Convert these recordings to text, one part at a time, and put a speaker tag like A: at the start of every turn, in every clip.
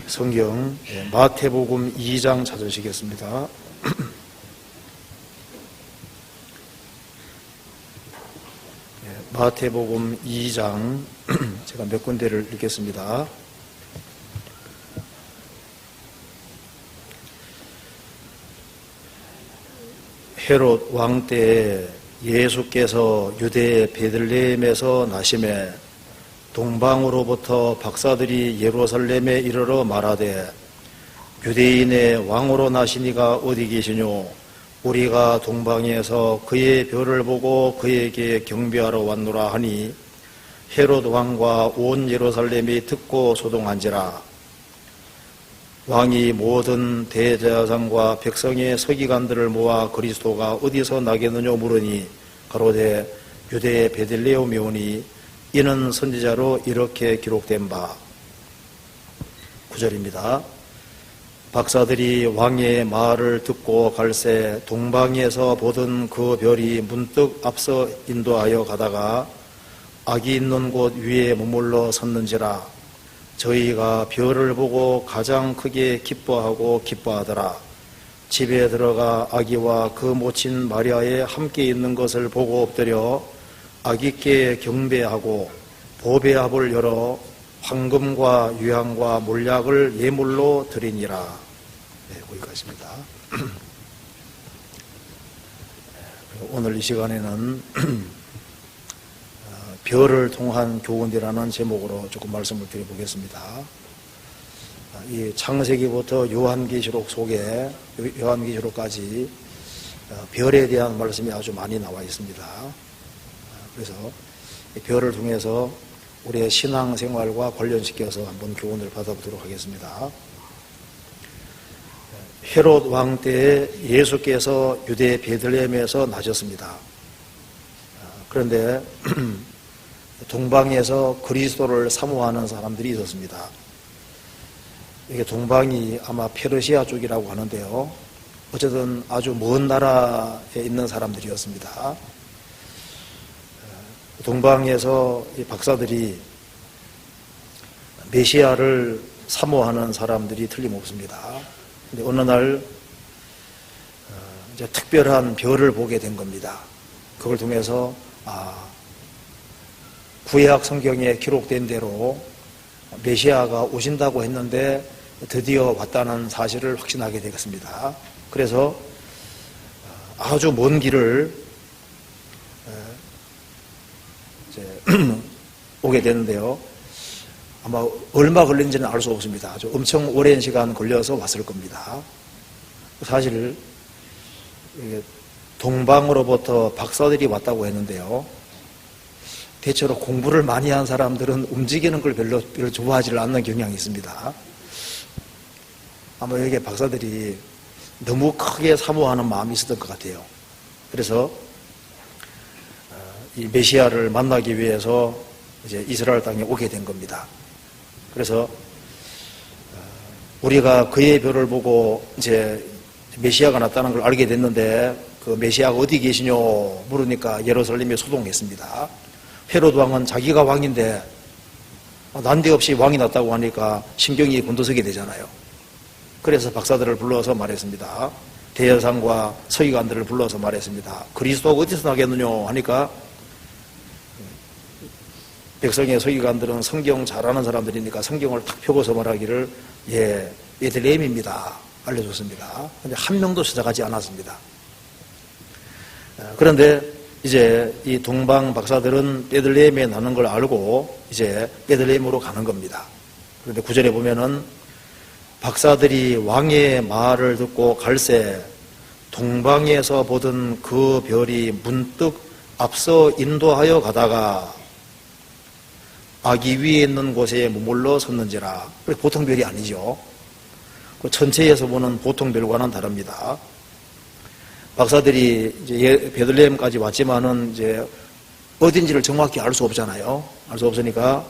A: 성경 마태복음 2장 찾으시겠습니다. 마태복음 2장 제가 몇 군데를 읽겠습니다. 헤롯 왕 때에 예수께서 유대 베들레헴에서 나심에 동방으로부터 박사들이 예루살렘에 이르러 말하되 유대인의 왕으로 나시니가 어디 계시뇨? 우리가 동방에서 그의 별을 보고 그에게 경배하러 왔노라 하니 헤롯 왕과 온 예루살렘이 듣고 소동한지라. 왕이 모든 대제사장과 백성의 서기관들을 모아 그리스도가 어디서 나겠느냐 물으니 가로되 유대의 베들레헴에 오니 이는 선지자로 이렇게 기록된 바. 9절입니다. 박사들이 왕의 말을 듣고 갈새 동방에서 보던 그 별이 문득 앞서 인도하여 가다가 악이 있는 곳 위에 머물러 섰는지라. 저희가 별을 보고 가장 크게 기뻐하고 기뻐하더라. 집에 들어가 아기와 그 모친 마리아에 함께 있는 것을 보고 엎드려 아기께 경배하고 보배합을 열어 황금과 유향과 몰약을 예물로 드리니라. 네, 거기까지입니다. 오늘 이 시간에는 별을 통한 교훈이라는 제목으로 조금 말씀을 드려보겠습니다. 이 창세기부터 요한계시록 속에 요한계시록까지 별에 대한 말씀이 아주 많이 나와 있습니다. 그래서 이 별을 통해서 우리의 신앙생활과 관련시켜서 한번 교훈을 받아보도록 하겠습니다. 헤롯 왕 때에 예수께서 유대 베들레헴에서 나셨습니다. 그런데 동방에서 그리스도를 사모하는 사람들이 있었습니다. 이게 동방이 아마 페르시아 쪽이라고 하는데요. 어쨌든 아주 먼 나라에 있는 사람들이었습니다. 동방에서 이 박사들이 메시아를 사모하는 사람들이 틀림없습니다. 근데 어느 날 이제 특별한 별을 보게 된 겁니다. 그걸 통해서 구약 성경에 기록된 대로 메시아가 오신다고 했는데 드디어 왔다는 사실을 확신하게 되겠습니다. 그래서 아주 먼 길을 오게 되는데요. 아마 얼마 걸린지는 알 수 없습니다. 아주 엄청 오랜 시간 걸려서 왔을 겁니다. 사실 동방으로부터 박사들이 왔다고 했는데요. 대체로 공부를 많이 한 사람들은 움직이는 걸 별로 좋아하지 않는 경향이 있습니다. 아마 여기 박사들이 너무 크게 사모하는 마음이 있었던 것 같아요. 그래서 이 메시아를 만나기 위해서 이제 이스라엘 땅에 오게 된 겁니다. 그래서 우리가 그의 별을 보고 이제 메시아가 났다는 걸 알게 됐는데 그 메시아가 어디 계시뇨 물으니까 예루살렘에 소동했습니다. 헤롯 왕은 자기가 왕인데 난데없이 왕이 났다고 하니까 신경이 곤두서게 되잖아요. 그래서 박사들을 불러서 말했습니다. 대제사장과 서기관들을 불러서 말했습니다. 그리스도가 어디서 나겠느냐 하니까 백성의 서기관들은 성경 잘 아는 사람들이니까 성경을 탁 펴고서 말하기를 베들레헴입니다 알려줬습니다. 그런데 한 명도 찾아가지 않았습니다. 그런데 이제 이 동방 박사들은 베들레헴에 나는 걸 알고 이제 베들레헴으로 가는 겁니다. 그런데 9절에 보면은 박사들이 왕의 말을 듣고 갈새 동방에서 보던 그 별이 문득 앞서 인도하여 가다가 아기 위에 있는 곳에 머물러 섰는지라. 보통 별이 아니죠. 전체에서 보는 보통 별과는 다릅니다. 박사들이 이제 베들레헴까지 왔지만은 이제 어딘지를 정확히 알 수 없잖아요. 알 수 없으니까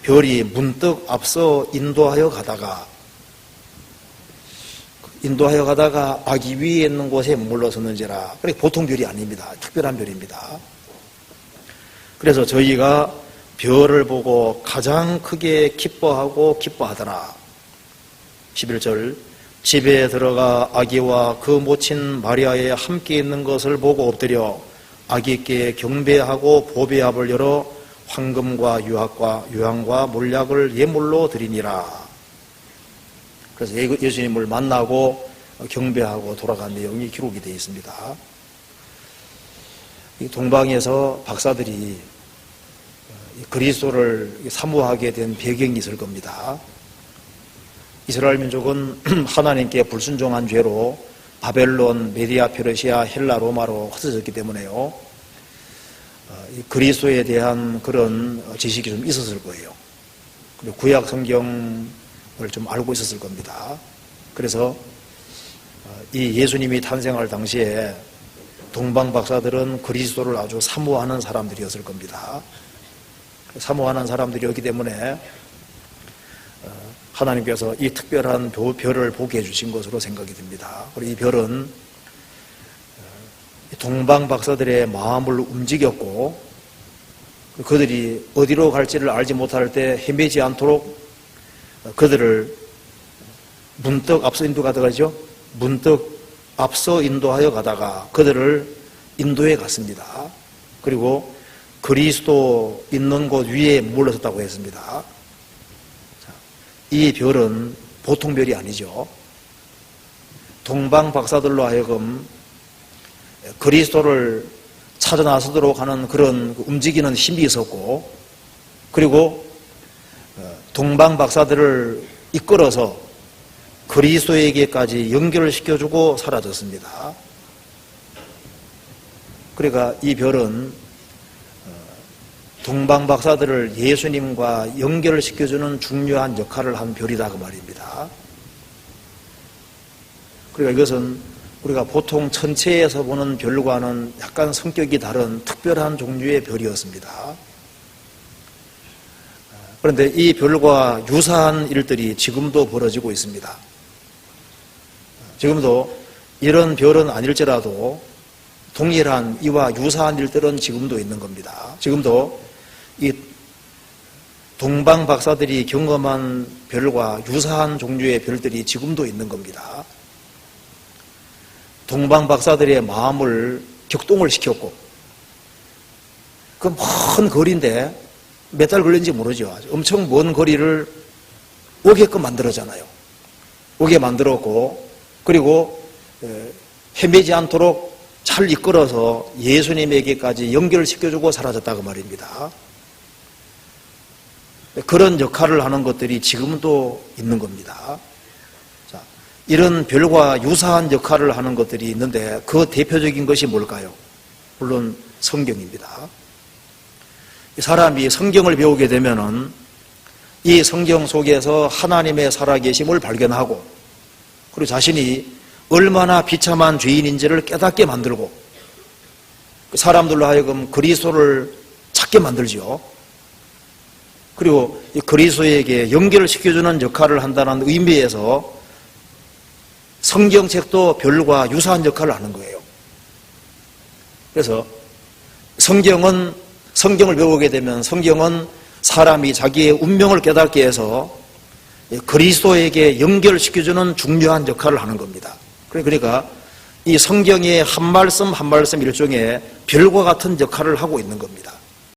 A: 별이 문득 앞서 인도하여 가다가 아기 위에 있는 곳에 머물러 섰는지라. 보통 별이 아닙니다. 특별한 별입니다. 그래서 저희가 별을 보고 가장 크게 기뻐하고 기뻐하더라. 11절 집에 들어가 아기와 그 모친 마리아에 함께 있는 것을 보고 엎드려 아기께 경배하고 보배압을 열어 황금과 유황과 몰약을 예물로 드리니라. 그래서 예수님을 만나고 경배하고 돌아간 내용이 기록이 되어 있습니다. 이 동방에서 박사들이 그리스도를 사모하게 된 배경이 있을 겁니다. 이스라엘 민족은 하나님께 불순종한 죄로 바벨론, 메디아, 페르시아, 헬라, 로마로 흩어졌기 때문에요. 그리스도에 대한 그런 지식이 좀 있었을 거예요. 그리고 구약 성경을 좀 알고 있었을 겁니다. 그래서 이 예수님이 탄생할 당시에 동방 박사들은 그리스도를 아주 사모하는 사람들이었을 겁니다. 사모하는 사람들이었기 때문에 하나님께서 이 특별한 별을 보게 해주신 것으로 생각이 됩니다. 그리고 이 별은 동방 박사들의 마음을 움직였고 그들이 어디로 갈지를 알지 못할 때 헤매지 않도록 그들을 문득 앞서 인도가 들어가죠. 문득 앞서 인도하여 가다가 그들을 인도에 갔습니다. 그리고 그리스도 있는 곳 위에 물러섰다고 했습니다. 이 별은 보통 별이 아니죠. 동방 박사들로 하여금 그리스도를 찾아 나서도록 하는 그런 움직이는 힘이 있었고, 그리고 동방 박사들을 이끌어서 그리스도에게까지 연결을 시켜주고 사라졌습니다. 그러니까 이 별은 동방 박사들을 예수님과 연결을 시켜주는 중요한 역할을 한 별이다 그 말입니다. 그러니까 이것은 우리가 보통 천체에서 보는 별과는 약간 성격이 다른 특별한 종류의 별이었습니다. 그런데 이 별과 유사한 일들이 지금도 벌어지고 있습니다. 지금도 이런 별은 아닐지라도 동일한 이와 유사한 일들은 지금도 있는 겁니다. 지금도 이 동방 박사들이 경험한 별과 유사한 종류의 별들이 지금도 있는 겁니다. 동방 박사들의 마음을 격동을 시켰고, 그 먼 거리인데 몇 달 걸렸는지 모르죠. 엄청 먼 거리를 오게끔 만들었잖아요. 오게 만들었고, 그리고 헤매지 않도록 잘 이끌어서 예수님에게까지 연결시켜주고 사라졌다고 말입니다. 그런 역할을 하는 것들이 지금도 있는 겁니다. 자, 이런 별과 유사한 역할을 하는 것들이 있는데 그 대표적인 것이 뭘까요? 물론 성경입니다. 사람이 성경을 배우게 되면은 이 성경 속에서 하나님의 살아계심을 발견하고, 그리고 자신이 얼마나 비참한 죄인인지를 깨닫게 만들고, 사람들로 하여금 그리스도를 찾게 만들죠. 그리고 이 그리스도에게 연결을 시켜주는 역할을 한다는 의미에서 성경책도 별과 유사한 역할을 하는 거예요. 그래서 성경을 배우게 되면 성경은 사람이 자기의 운명을 깨닫게 해서 그리스도에게 연결시켜주는 중요한 역할을 하는 겁니다. 그러니까 이 성경의 한 말씀 한 말씀 일종의 별과 같은 역할을 하고 있는 겁니다.